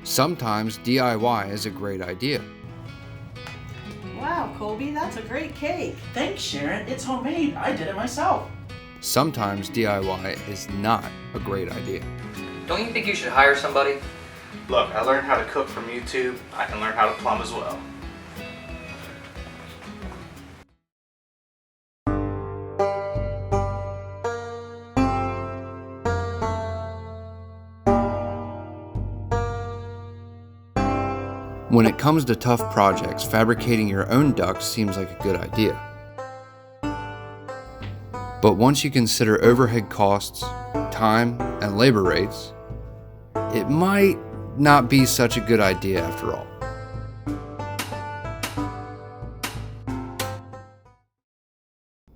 Sometimes DIY is a great idea. Wow, Colby, that's a great cake. Thanks, Sharon. It's homemade. I did it myself. Sometimes DIY is not a great idea. Don't you think you should hire somebody? Look, I learned how to cook from YouTube. I can learn how to plumb as well. When it comes to tough projects, fabricating your own ducts seems like a good idea. But once you consider overhead costs, time, and labor rates, it might not be such a good idea after all.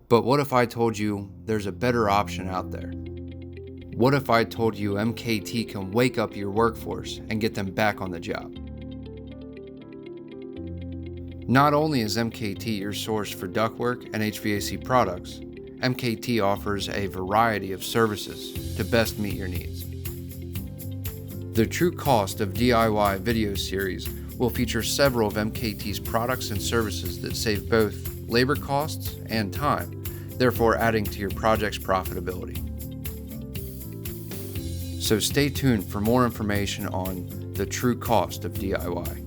But what if I told you there's a better option out there? What if I told you MKT can wake up your workforce and get them back on the job? Not only is MKT your source for ductwork and HVAC products, MKT offers a variety of services to best meet your needs. The True Cost of DIY video series will feature several of MKT's products and services that save both labor costs and time, therefore adding to your project's profitability. So stay tuned for more information on the true cost of DIY.